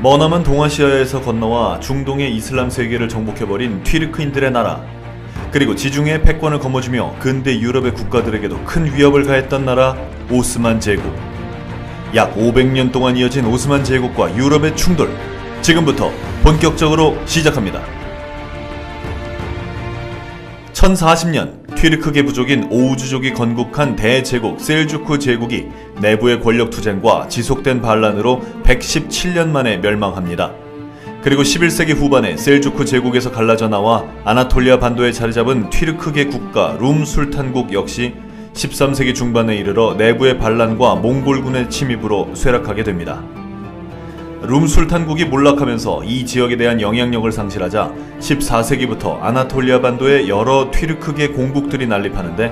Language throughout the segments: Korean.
머나먼 동아시아에서 건너와 중동의 이슬람 세계를 정복해버린 튀르크인들의 나라, 그리고 지중해의 패권을 거머쥐며 근대 유럽의 국가들에게도 큰 위협을 가했던 나라 오스만 제국. 약 500년 동안 이어진 오스만 제국과 유럽의 충돌, 지금부터 본격적으로 시작합니다. 1040년 튀르크계 부족인 오우주족이 건국한 대제국 셀주크 제국이 내부의 권력 투쟁과 지속된 반란으로 117년 만에 멸망합니다. 그리고 11세기 후반에 셀주크 제국에서 갈라져 나와 아나톨리아 반도에 자리잡은 튀르크계 국가 룸 술탄국 역시 13세기 중반에 이르러 내부의 반란과 몽골군의 침입으로 쇠락하게 됩니다. 룸 술탄국이 몰락하면서 이 지역에 대한 영향력을 상실하자 14세기부터 아나톨리아 반도에 여러 튀르크계 공국들이 난립하는데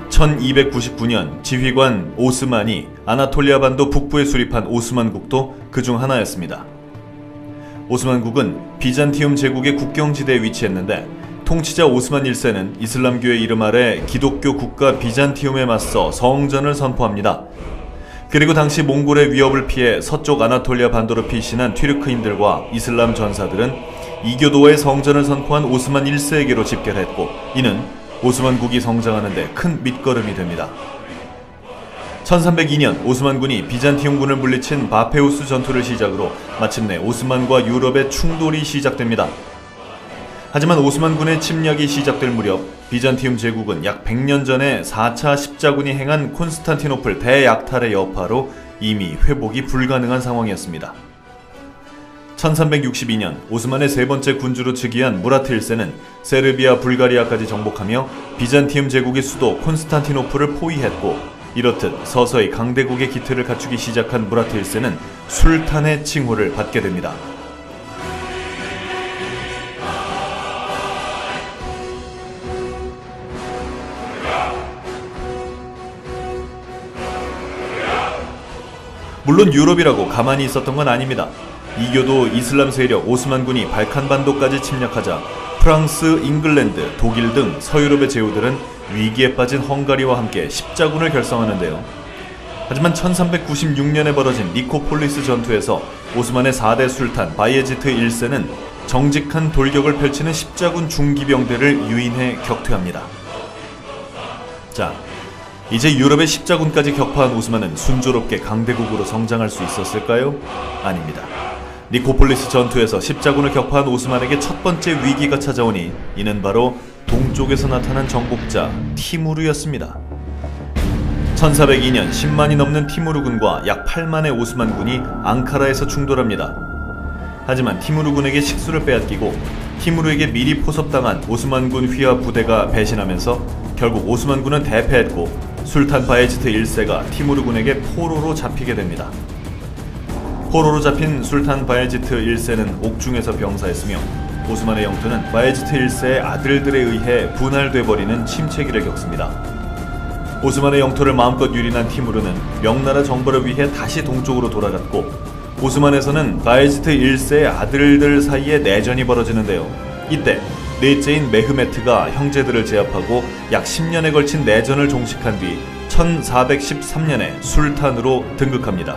1299년 지휘관 오스만이 아나톨리아 반도 북부에 수립한 오스만국도 그중 하나였습니다. 오스만국은 비잔티움 제국의 국경지대에 위치했는데 통치자 오스만 1세는 이슬람교의 이름 아래 기독교 국가 비잔티움에 맞서 성전을 선포합니다. 그리고 당시 몽골의 위협을 피해 서쪽 아나톨리아 반도로 피신한 튀르크인들과 이슬람 전사들은 이교도의 성전을 선포한 오스만 1세에게로 집결했고, 이는 오스만국이 성장하는 데 큰 밑거름이 됩니다. 1302년 오스만군이 비잔티움군을 물리친 바페우스 전투를 시작으로 마침내 오스만과 유럽의 충돌이 시작됩니다. 하지만 오스만군의 침략이 시작될 무렵 비잔티움 제국은 약 100년 전에 4차 십자군이 행한 콘스탄티노플 대약탈의 여파로 이미 회복이 불가능한 상황이었습니다. 1362년 오스만의 세 번째 군주로 즉위한 무라트 1세는 세르비아, 불가리아까지 정복하며 비잔티움 제국의 수도 콘스탄티노플을 포위했고, 이렇듯 서서히 강대국의 기틀을 갖추기 시작한 무라트 1세는 술탄의 칭호를 받게 됩니다. 물론 유럽이라고 가만히 있었던 건 아닙니다. 이교도 이슬람 세력 오스만군이 발칸반도까지 침략하자 프랑스, 잉글랜드, 독일 등 서유럽의 제후들은 위기에 빠진 헝가리와 함께 십자군을 결성하는데요. 하지만 1396년에 벌어진 니코폴리스 전투에서 오스만의 4대 술탄 바예지트 1세는 정직한 돌격을 펼치는 십자군 중기병대를 유인해 격퇴합니다. 자, 이제 유럽의 십자군까지 격파한 오스만은 순조롭게 강대국으로 성장할 수 있었을까요? 아닙니다. 니코폴리스 전투에서 십자군을 격파한 오스만에게 첫 번째 위기가 찾아오니 이는 바로 동쪽에서 나타난 정복자 티무르였습니다. 1402년 10만이 넘는 티무르군과 약 8만의 오스만군이 앙카라에서 충돌합니다. 하지만 티무르군에게 식수를 빼앗기고 티무르에게 미리 포섭당한 오스만군 휘하 부대가 배신하면서 결국 오스만군은 대패했고, 술탄 바예지트 1세가 티무르군에게 포로로 잡히게 됩니다. 포로로 잡힌 술탄 바예지트 1세는 옥중에서 병사했으며 오스만의 영토는 바예지트 1세의 아들들에 의해 분할돼버리는 침체기를 겪습니다. 오스만의 영토를 마음껏 유린한 티무르는 명나라 정벌을 위해 다시 동쪽으로 돌아갔고, 오스만에서는 바예지트 1세의 아들들 사이에 내전이 벌어지는데요. 이때 넷째인 메흐메트가 형제들을 제압하고 약 10년에 걸친 내전을 종식한 뒤 1413년에 술탄으로 등극합니다.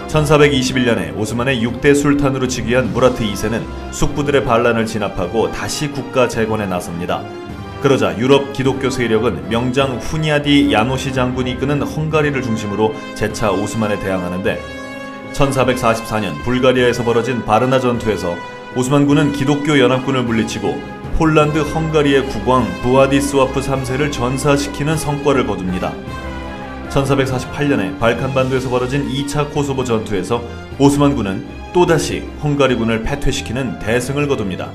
(1421년에) 오스만의 6대 술탄으로 즉위한 무라트 2세는 숙부들의 반란을 진압하고 다시 국가 재건에 나섭니다. 그러자 유럽 기독교 세력은 명장 후니아디 야노시 장군이 이끄는 헝가리를 중심으로 재차 오스만에 대항하는데, 1444년 불가리아에서 벌어진 바르나 전투에서 오스만군은 기독교 연합군을 물리치고 폴란드 헝가리의 국왕 부아디스와프 3세를 전사시키는 성과를 거둡니다. 1448년에 발칸반도에서 벌어진 2차 코소보 전투에서 오스만군은 또다시 헝가리군을 패퇴시키는 대승을 거둡니다.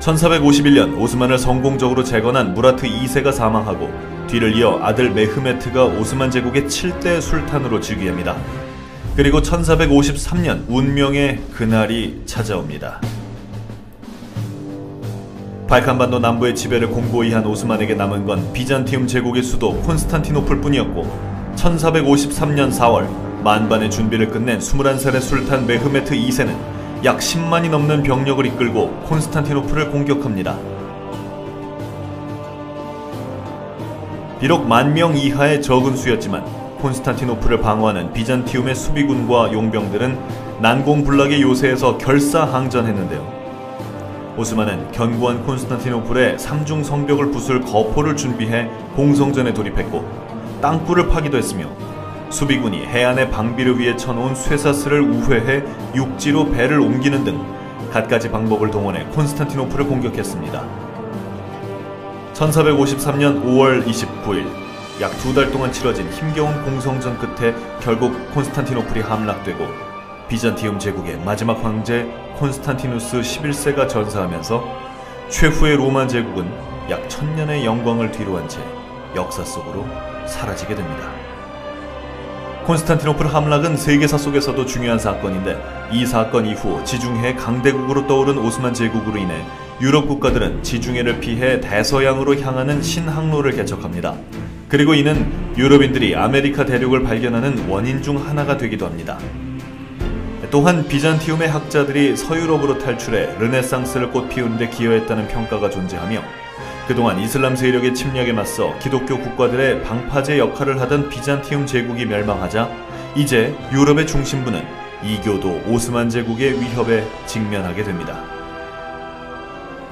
1451년 오스만을 성공적으로 재건한 무라트 2세가 사망하고, 뒤를 이어 아들 메흐메트가 오스만 제국의 7대 술탄으로 즉위합니다. 그리고 1453년 운명의 그날이 찾아옵니다. 발칸반도 남부의 지배를 공고히 한 오스만에게 남은 건 비잔티움 제국의 수도 콘스탄티노플 뿐이었고, 1453년 4월 만반의 준비를 끝낸 21살의 술탄 메흐메트 2세는 약 10만이 넘는 병력을 이끌고 콘스탄티노플을 공격합니다. 비록 10,000명 이하의 적은 수였지만 콘스탄티노플을 방어하는 비잔티움의 수비군과 용병들은 난공불락의 요새에서 결사항전했는데요. 오스만은 견고한 콘스탄티노플의 3중 성벽을 부술 거포를 준비해 공성전에 돌입했고 땅굴을 파기도 했으며 수비군이 해안의 방비를 위해 쳐놓은 쇠사슬을 우회해 육지로 배를 옮기는 등 갖가지 방법을 동원해 콘스탄티노플을 공격했습니다. 1453년 5월 29일 약 2달 동안 치러진 힘겨운 공성전 끝에 결국 콘스탄티노플이 함락되고 비잔티움 제국의 마지막 황제 콘스탄티누스 11세가 전사하면서 최후의 로마 제국은 약 1000년의 영광을 뒤로한 채 역사 속으로 사라지게 됩니다. 콘스탄티노플 함락은 세계사 속에서도 중요한 사건인데 이 사건 이후 지중해 강대국으로 떠오른 오스만 제국으로 인해 유럽 국가들은 지중해를 피해 대서양으로 향하는 신항로를 개척합니다. 그리고 이는 유럽인들이 아메리카 대륙을 발견하는 원인 중 하나가 되기도 합니다. 또한 비잔티움의 학자들이 서유럽으로 탈출해 르네상스를 꽃피우는 데 기여했다는 평가가 존재하며 그동안 이슬람 세력의 침략에 맞서 기독교 국가들의 방파제 역할을 하던 비잔티움 제국이 멸망하자 이제 유럽의 중심부는 이교도 오스만 제국의 위협에 직면하게 됩니다.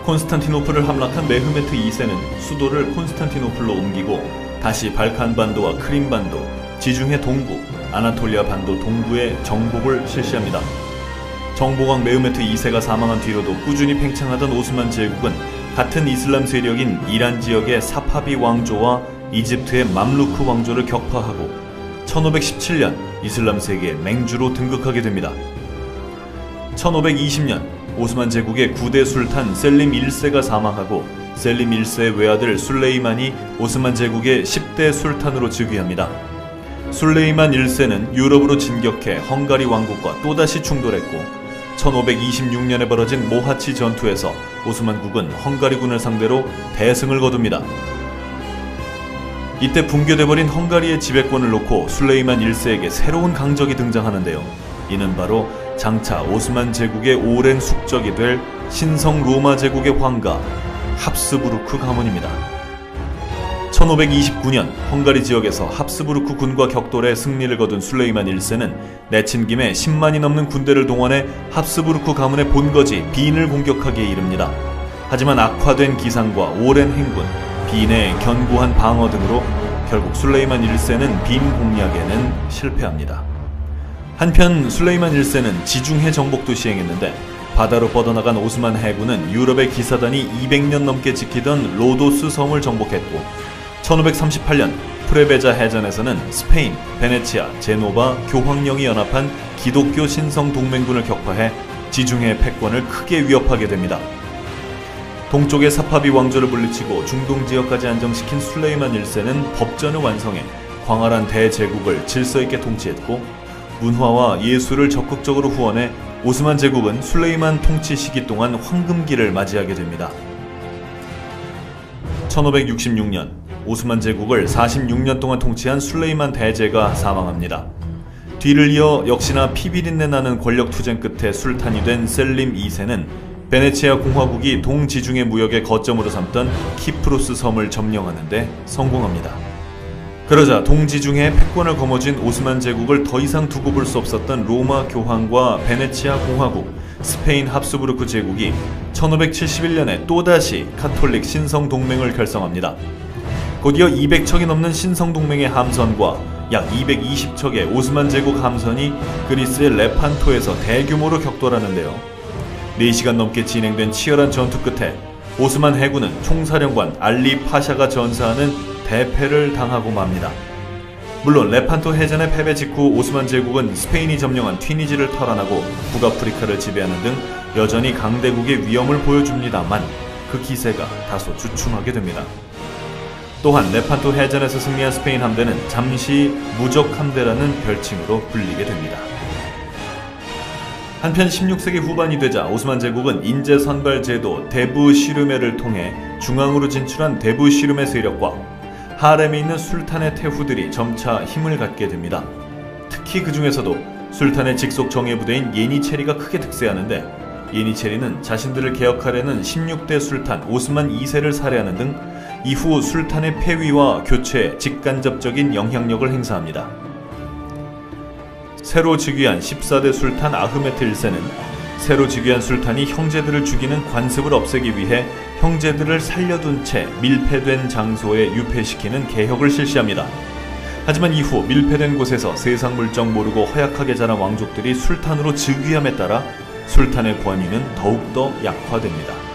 콘스탄티노플을 함락한 메흐메트 2세는 수도를 콘스탄티노플로 옮기고 다시 발칸반도와 크림반도, 지중해 동부, 아나톨리아 반도 동부에 정복을 실시합니다. 정복왕 메흐메트 2세가 사망한 뒤로도 꾸준히 팽창하던 오스만 제국은 같은 이슬람 세력인 이란 지역의 사파비 왕조와 이집트의 맘루크 왕조를 격파하고 1517년 이슬람 세계의 맹주로 등극하게 됩니다. 1520년 오스만 제국의 9대 술탄 셀림 1세가 사망하고 셀림 1세의 외아들 술레이만이 오스만 제국의 10대 술탄으로 즉위합니다. 술레이만 1세는 유럽으로 진격해 헝가리 왕국과 또다시 충돌했고 1526년에 벌어진 모하치 전투에서 오스만국은 헝가리군을 상대로 대승을 거둡니다. 이때 붕괴돼버린 헝가리의 지배권을 놓고 술레이만 1세에게 새로운 강적이 등장하는데요. 이는 바로 장차 오스만 제국의 오랜 숙적이 될 신성 로마 제국의 황가 합스부르크 가문입니다. 1529년 헝가리 지역에서 합스부르크 군과 격돌해 승리를 거둔 술레이만 1세는 내친 김에 10만이 넘는 군대를 동원해 합스부르크 가문의 본거지 빈을 공격하기에 이릅니다. 하지만 악화된 기상과 오랜 행군, 빈의 견고한 방어 등으로 결국 술레이만 1세는 빈 공략에는 실패합니다. 한편 술레이만 1세는 지중해 정복도 시행했는데 바다로 뻗어나간 오스만 해군은 유럽의 기사단이 200년 넘게 지키던 로도스 섬을 정복했고 1538년 프레베자 해전에서는 스페인, 베네치아, 제노바, 교황령이 연합한 기독교 신성 동맹군을 격파해 지중해 패권을 크게 위협하게 됩니다. 동쪽의 사파비 왕조를 물리치고 중동 지역까지 안정시킨 술레이만 1세는 법전을 완성해 광활한 대제국을 질서 있게 통치했고 문화와 예술을 적극적으로 후원해 오스만 제국은 술레이만 통치 시기 동안 황금기를 맞이하게 됩니다. 1566년 오스만 제국을 46년 동안 통치한 술레이만 대제가 사망합니다. 뒤를 이어 역시나 피비린내 나는 권력 투쟁 끝에 술탄이 된 셀림 2세는 베네치아 공화국이 동지중해 무역의 거점으로 삼던 키프로스 섬을 점령하는 데 성공합니다. 그러자 동지중해의 패권을 거머쥔 오스만 제국을 더 이상 두고 볼 수 없었던 로마 교황과 베네치아 공화국, 스페인 합스부르크 제국이 1571년에 또다시 카톨릭 신성동맹을 결성합니다. 곧이어 200척이 넘는 신성동맹의 함선과 약 220척의 오스만 제국 함선이 그리스의 레판토에서 대규모로 격돌하는데요. 4시간 넘게 진행된 치열한 전투 끝에 오스만 해군은 총사령관 알리 파샤가 전사하는 대패를 당하고 맙니다. 물론 레판토 해전의 패배 직후 오스만 제국은 스페인이 점령한 튀니지를 탈환하고 북아프리카를 지배하는 등 여전히 강대국의 위험을 보여줍니다만 그 기세가 다소 주춤하게 됩니다. 또한 레판토 해전에서 승리한 스페인 함대는 잠시 무적 함대라는 별칭으로 불리게 됩니다. 한편 16세기 후반이 되자 오스만 제국은 인재 선발 제도 데부 시르메를 통해 중앙으로 진출한 데부 시르메 세력과 하렘에 있는 술탄의 태후들이 점차 힘을 갖게 됩니다. 특히 그 중에서도 술탄의 직속 정예부대인 예니체리가 크게 득세하는데 예니체리는 자신들을 개혁하려는 16대 술탄 오스만 2세를 살해하는 등 이후 술탄의 폐위와 교체에 직간접적인 영향력을 행사합니다. 새로 즉위한 14대 술탄 아흐메트 1세는 새로 즉위한 술탄이 형제들을 죽이는 관습을 없애기 위해 형제들을 살려둔 채 밀폐된 장소에 유폐시키는 개혁을 실시합니다. 하지만 이후 밀폐된 곳에서 세상 물정 모르고 허약하게 자란 왕족들이 술탄으로 즉위함에 따라 술탄의 권위는 더욱더 약화됩니다.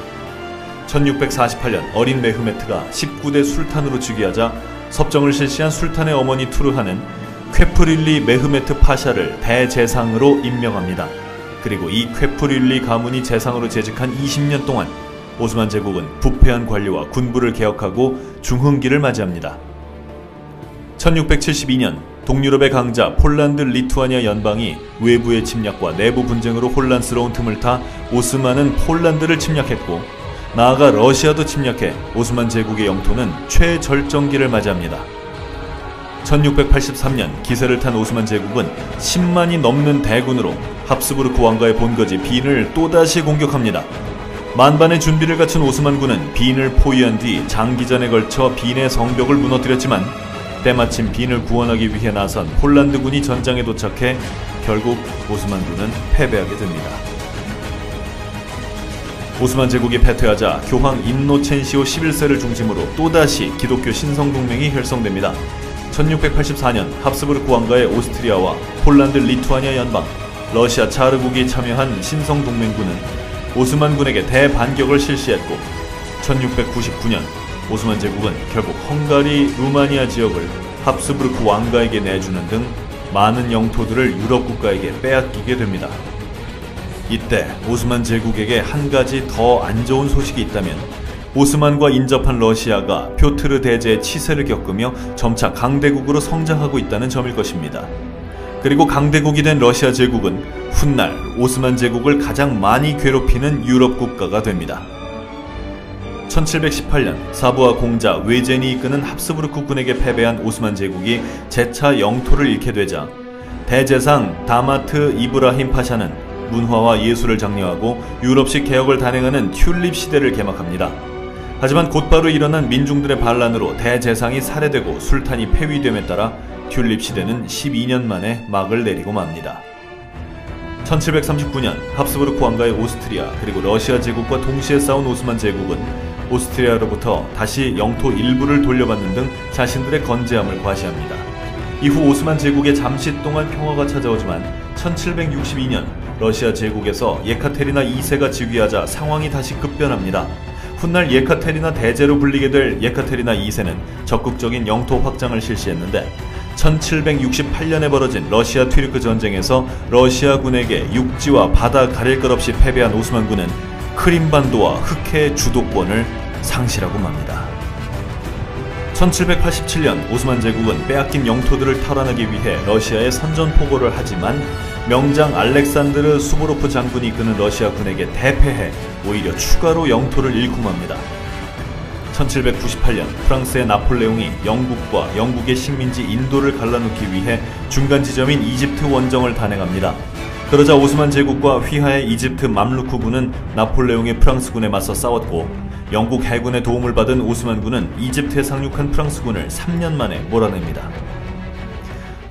1648년 어린 메흐메트가 19대 술탄으로 즉위하자 섭정을 실시한 술탄의 어머니 투르하는 쾌프릴리 메흐메트 파샤를 대제상으로 임명합니다. 그리고 이 쾌프릴리 가문이 제상으로 재직한 20년 동안 오스만 제국은 부패한 관리와 군부를 개혁하고 중흥기를 맞이합니다. 1672년 동유럽의 강자 폴란드 리투아니아 연방이 외부의 침략과 내부 분쟁으로 혼란스러운 틈을 타 오스만은 폴란드를 침략했고 나아가 러시아도 침략해 오스만 제국의 영토는 최절정기를 맞이합니다. 1683년 기세를 탄 오스만 제국은 10만이 넘는 대군으로 합스부르크 왕가의 본거지 빈을 또다시 공격합니다. 만반의 준비를 갖춘 오스만군은 빈을 포위한 뒤 장기전에 걸쳐 빈의 성벽을 무너뜨렸지만 때마침 빈을 구원하기 위해 나선 폴란드군이 전장에 도착해 결국 오스만군은 패배하게 됩니다. 오스만 제국이 패퇴하자 교황 인노첸시오 11세를 중심으로 또다시 기독교 신성동맹이 결성됩니다. 1684년 합스부르크 왕가의 오스트리아와 폴란드 리투아니아 연방, 러시아 차르국이 참여한 신성동맹군은 오스만군에게 대반격을 실시했고 1699년 오스만 제국은 결국 헝가리, 루마니아 지역을 합스부르크 왕가에게 내주는 등 많은 영토들을 유럽 국가에게 빼앗기게 됩니다. 이때 오스만 제국에게 한 가지 더 안 좋은 소식이 있다면 오스만과 인접한 러시아가 표트르 대제의 치세를 겪으며 점차 강대국으로 성장하고 있다는 점일 것입니다. 그리고 강대국이 된 러시아 제국은 훗날 오스만 제국을 가장 많이 괴롭히는 유럽 국가가 됩니다. 1718년 사부와 공자 외젠이 이끄는 합스부르크 군에게 패배한 오스만 제국이 재차 영토를 잃게 되자 대제상 다마트 이브라힘 파샤는 문화와 예술을 장려하고 유럽식 개혁을 단행하는 튤립 시대를 개막합니다. 하지만 곧바로 일어난 민중들의 반란으로 대제상이 살해되고 술탄이 폐위됨에 따라 튤립 시대는 12년 만에 막을 내리고 맙니다. 1739년 합스부르크 왕가의 오스트리아 그리고 러시아 제국과 동시에 싸운 오스만 제국은 오스트리아로부터 다시 영토 일부를 돌려받는 등 자신들의 건재함을 과시합니다. 이후 오스만 제국에 잠시 동안 평화가 찾아오지만 1762년 러시아 제국에서 예카테리나 2세가 즉위하자 상황이 다시 급변합니다. 훗날 예카테리나 대제로 불리게 될 예카테리나 2세는 적극적인 영토 확장을 실시했는데 1768년에 벌어진 러시아 튀르크 전쟁에서 러시아군에게 육지와 바다 가릴 것 없이 패배한 오스만군은 크림반도와 흑해의 주도권을 상실하고 맙니다. 1787년 오스만 제국은 빼앗긴 영토들을 탈환하기 위해 러시아에 선전포고를 하지만 명장 알렉산드르 수보로프 장군이 이끄는 러시아군에게 대패해 오히려 추가로 영토를 잃고 맙니다. 1798년 프랑스의 나폴레옹이 영국과 영국의 식민지 인도를 갈라놓기 위해 중간 지점인 이집트 원정을 단행합니다. 그러자 오스만 제국과 휘하의 이집트 맘루크군은 나폴레옹의 프랑스군에 맞서 싸웠고 영국 해군의 도움을 받은 오스만군은 이집트에 상륙한 프랑스군을 3년 만에 몰아냅니다.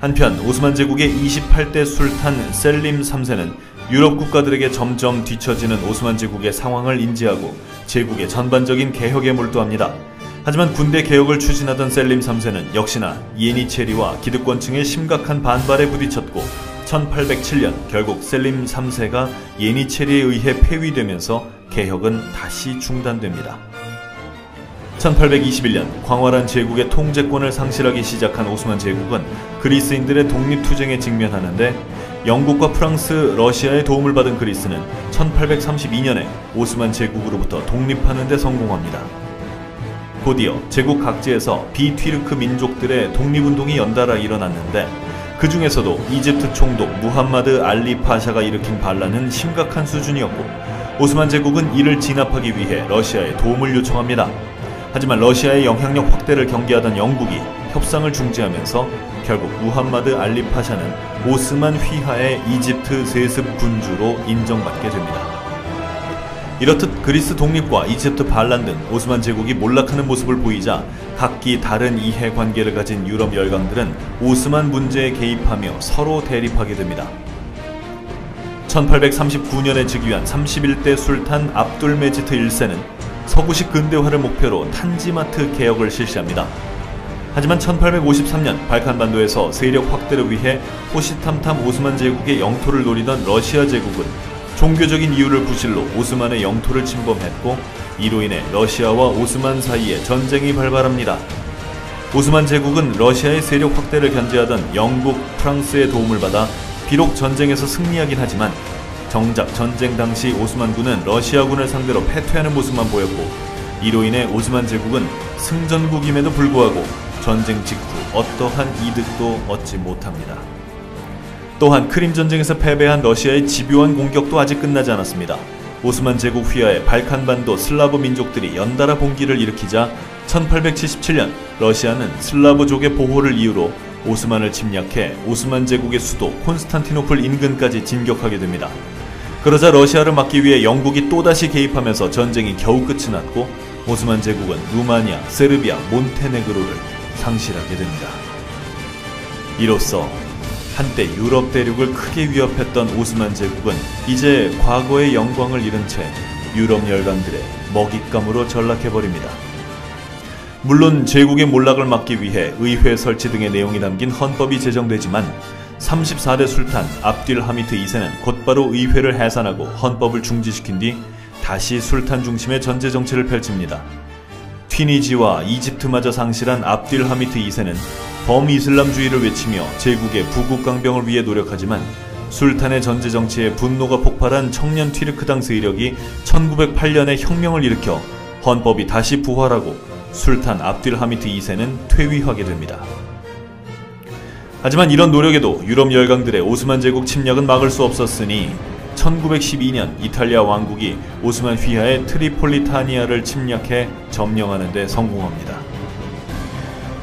한편 오스만 제국의 28대 술탄 셀림 3세는 유럽 국가들에게 점점 뒤처지는 오스만 제국의 상황을 인지하고 제국의 전반적인 개혁에 몰두합니다. 하지만 군대 개혁을 추진하던 셀림 3세는 역시나 예니체리와 기득권층의 심각한 반발에 부딪혔고 1807년 결국 셀림 3세가 예니체리에 의해 폐위되면서 개혁은 다시 중단됩니다. 1821년 광활한 제국의 통제권을 상실하기 시작한 오스만 제국은 그리스인들의 독립투쟁에 직면하는데 영국과 프랑스, 러시아의 도움을 받은 그리스는 1832년에 오스만 제국으로부터 독립하는 데 성공합니다. 곧이어 제국 각지에서 비튀르크 민족들의 독립운동이 연달아 일어났는데 그 중에서도 이집트 총독 무함마드 알리 파샤가 일으킨 반란은 심각한 수준이었고 오스만 제국은 이를 진압하기 위해 러시아에 도움을 요청합니다. 하지만 러시아의 영향력 확대를 경계하던 영국이 협상을 중지하면서 결국 무함마드 알리 파샤는 오스만 휘하의 이집트 세습 군주로 인정받게 됩니다. 이렇듯 그리스 독립과 이집트 반란 등 오스만 제국이 몰락하는 모습을 보이자 각기 다른 이해관계를 가진 유럽 열강들은 오스만 문제에 개입하며 서로 대립하게 됩니다. 1839년에 즉위한 31대 술탄 압둘 메지트 1세는 서구식 근대화를 목표로 탄지마트 개혁을 실시합니다. 하지만 1853년 발칸반도에서 세력 확대를 위해 호시탐탐 오스만 제국의 영토를 노리던 러시아 제국은 종교적인 이유를 부실로 오스만의 영토를 침범했고, 이로 인해 러시아와 오스만 사이에 전쟁이 발발합니다. 오스만 제국은 러시아의 세력 확대를 견제하던 영국, 프랑스의 도움을 받아 비록 전쟁에서 승리하긴 하지만 정작 전쟁 당시 오스만군은 러시아군을 상대로 패퇴하는 모습만 보였고, 이로 인해 오스만 제국은 승전국임에도 불구하고 전쟁 직후 어떠한 이득도 얻지 못합니다. 또한 크림 전쟁에서 패배한 러시아의 집요한 공격도 아직 끝나지 않았습니다. 오스만 제국 휘하에 발칸반도 슬라브 민족들이 연달아 봉기를 일으키자 1877년 러시아는 슬라브족의 보호를 이유로 오스만을 침략해 오스만 제국의 수도 콘스탄티노플 인근까지 진격하게 됩니다. 그러자 러시아를 막기 위해 영국이 또다시 개입하면서 전쟁이 겨우 끝이 났고, 오스만 제국은 루마니아, 세르비아, 몬테네그로를 상실하게 됩니다. 이로써 한때 유럽 대륙을 크게 위협했던 오스만 제국은 이제 과거의 영광을 잃은 채 유럽 열강들의 먹잇감으로 전락해버립니다. 물론 제국의 몰락을 막기 위해 의회 설치 등의 내용이 담긴 헌법이 제정되지만 34대 술탄 압듐 하미트 2세는 곧바로 의회를 해산하고 헌법을 중지시킨 뒤 다시 술탄 중심의 전제 정치를 펼칩니다. 튀니지와 이집트마저 상실한 압듐 하미트 2세는 범이슬람주의를 외치며 제국의 부국강병을 위해 노력하지만 술탄의 전제 정치에 분노가 폭발한 청년 튀르크당 세력이 1908년에 혁명을 일으켜 헌법이 다시 부활하고 술탄 압듐 하미트 2세는 퇴위하게 됩니다. 하지만 이런 노력에도 유럽 열강들의 오스만 제국 침략은 막을 수 없었으니 1912년 이탈리아 왕국이 오스만 휘하의 트리폴리타니아를 침략해 점령하는 데 성공합니다.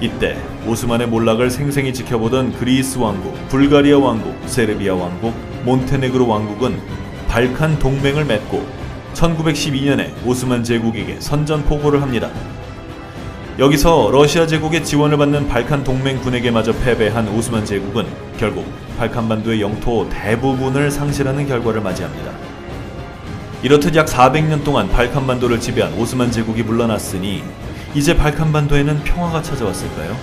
이때 오스만의 몰락을 생생히 지켜보던 그리스 왕국, 불가리아 왕국, 세르비아 왕국, 몬테네그로 왕국은 발칸 동맹을 맺고 1912년에 오스만 제국에게 선전포고를 합니다. 여기서 러시아 제국의 지원을 받는 발칸 동맹군에게 마저 패배한 오스만 제국은 결국 발칸반도의 영토 대부분을 상실하는 결과를 맞이합니다. 이렇듯 약 400년 동안 발칸반도를 지배한 오스만 제국이 물러났으니 이제 발칸반도에는 평화가 찾아왔을까요?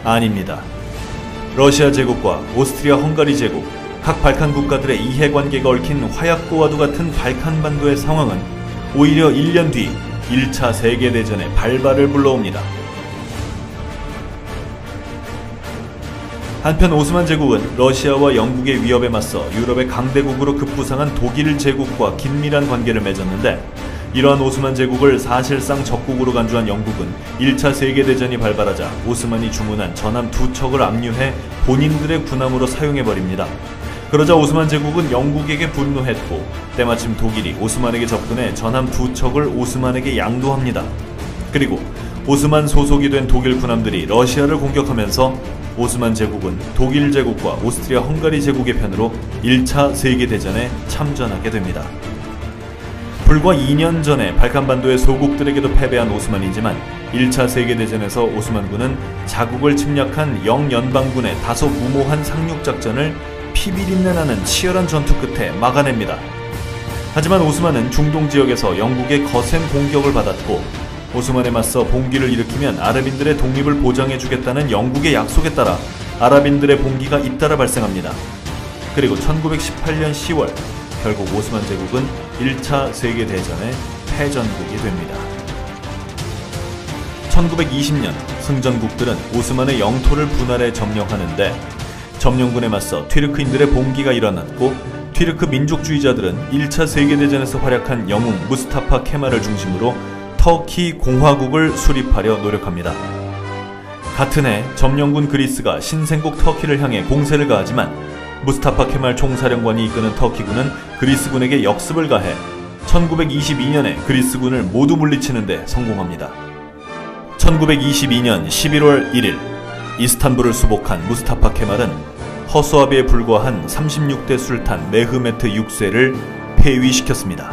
아닙니다. 러시아 제국과 오스트리아 헝가리 제국, 각 발칸 국가들의 이해관계가 얽힌 화약고와도 같은 발칸반도의 상황은 오히려 1년 뒤 1차 세계대전의 발발을 불러옵니다. 한편 오스만 제국은 러시아와 영국의 위협에 맞서 유럽의 강대국으로 급부상한 독일 제국과 긴밀한 관계를 맺었는데, 이러한 오스만 제국을 사실상 적국으로 간주한 영국은 1차 세계대전이 발발하자 오스만이 주문한 전함 2척을 압류해 본인들의 군함으로 사용해버립니다. 그러자 오스만 제국은 영국에게 분노했고, 때마침 독일이 오스만에게 접근해 전함 2척을 오스만에게 양도합니다. 그리고 오스만 소속이 된 독일 군함들이 러시아를 공격하면서 오스만 제국은 독일 제국과 오스트리아 헝가리 제국의 편으로 1차 세계대전에 참전하게 됩니다. 불과 2년 전에 발칸반도의 소국들에게도 패배한 오스만이지만 1차 세계대전에서 오스만군은 자국을 침략한 영연방군의 다소 무모한 상륙작전을 피비린내나는 치열한 전투 끝에 막아냅니다. 하지만 오스만은 중동 지역에서 영국의 거센 공격을 받았고, 오스만에 맞서 봉기를 일으키면 아랍인들의 독립을 보장해주겠다는 영국의 약속에 따라 아랍인들의 봉기가 잇따라 발생합니다. 그리고 1918년 10월 결국 오스만 제국은 1차 세계대전의 패전국이 됩니다. 1920년 승전국들은 오스만의 영토를 분할해 점령하는데, 점령군에 맞서 튀르크인들의 봉기가 일어났고, 튀르크 민족주의자들은 1차 세계대전에서 활약한 영웅 무스타파 케말을 중심으로 터키 공화국을 수립하려 노력합니다. 같은 해 점령군 그리스가 신생국 터키를 향해 공세를 가하지만 무스타파 케말 총사령관이 이끄는 터키군은 그리스군에게 역습을 가해 1922년에 그리스군을 모두 물리치는 데 성공합니다. 1922년 11월 1일 이스탄불을 수복한 무스타파 케말은 허수아비에 불과한 36대 술탄 메흐메트 6세를 폐위시켰습니다.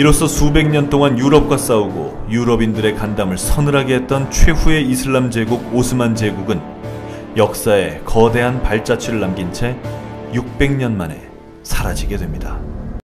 이로써 수백 년 동안 유럽과 싸우고 유럽인들의 간담을 서늘하게 했던 최후의 이슬람 제국 오스만 제국은 역사에 거대한 발자취를 남긴 채 600년 만에 사라지게 됩니다.